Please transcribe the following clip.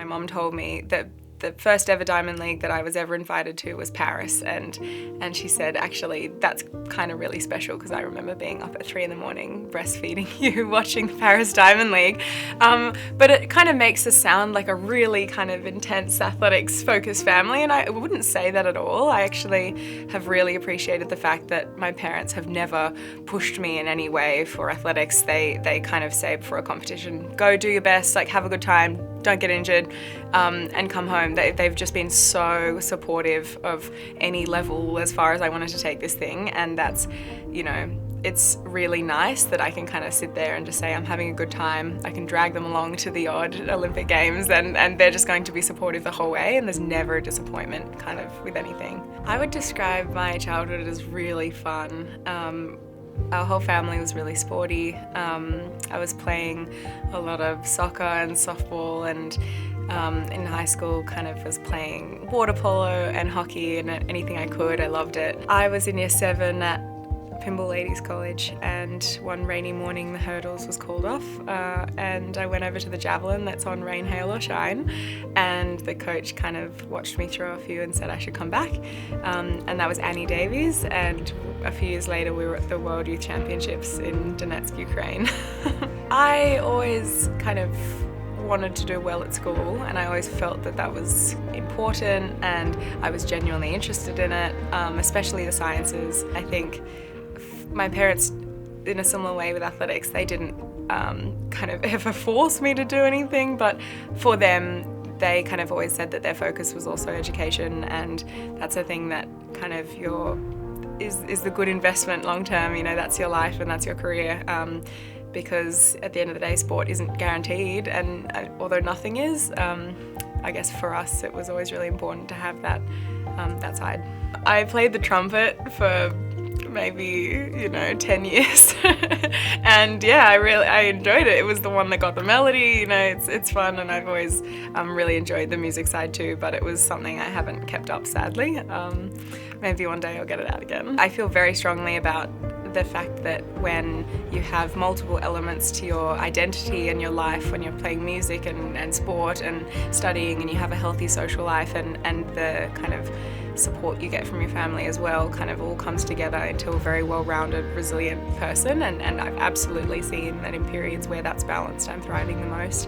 mom told me that the first ever Diamond League that I was ever invited to was Paris, and she said, actually, that's kind of really special because I remember being up at 3 a.m. breastfeeding you watching the Paris Diamond League. But it kind of makes us sound like a really kind of intense athletics focused family, and I wouldn't say that at all. I actually have really appreciated the fact that my parents have never pushed me in any way for athletics. They kind of say before a competition, go do your best, like have a good time, don't get injured, and come home. They've just been so supportive of any level as far as I wanted to take this thing, and that's, you know, it's really nice that I can kind of sit there and just say I'm having a good time. I can drag them along to the odd Olympic Games, and they're just going to be supportive the whole way, and there's never a disappointment kind of with anything. I would describe my childhood as really fun. Our whole family was really sporty. I was playing a lot of soccer and softball, and in high school kind of was playing water polo and hockey and anything I could. I loved it. I was in year 7 at Pymble Ladies College, and one rainy morning the hurdles was called off, and I went over to the Javelin that's on rain, hail or shine, and the coach kind of watched me throw a few and said I should come back, and that was Davies, and a few years later we were at the World Youth Championships in Donetsk, Ukraine. I always kind of wanted to do well at school, and I always felt that that was important, and I was genuinely interested in it, especially the sciences. I think my parents, in a similar way with athletics, they didn't kind of ever force me to do anything, but for them, they kind of always said that their focus was also education, and that's a thing that kind of is the good investment long term. You know, that's your life and that's your career, because at the end of the day, sport isn't guaranteed, and although nothing is, I guess for us it was always really important to have that side. I played the trumpet for maybe 10 years and yeah, I enjoyed it. It was the one that got the melody, it's fun, and I've always really enjoyed the music side too, but it was something I haven't kept up, sadly. Maybe one day I'll get it out again. I feel very strongly about the fact that when you have multiple elements to your identity and your life, when you're playing music and sport and studying, and you have a healthy social life, and the kind of support you get from your family as well, kind of all comes together into a very well-rounded, resilient person, and I've absolutely seen that in periods where that's balanced, I'm thriving the most.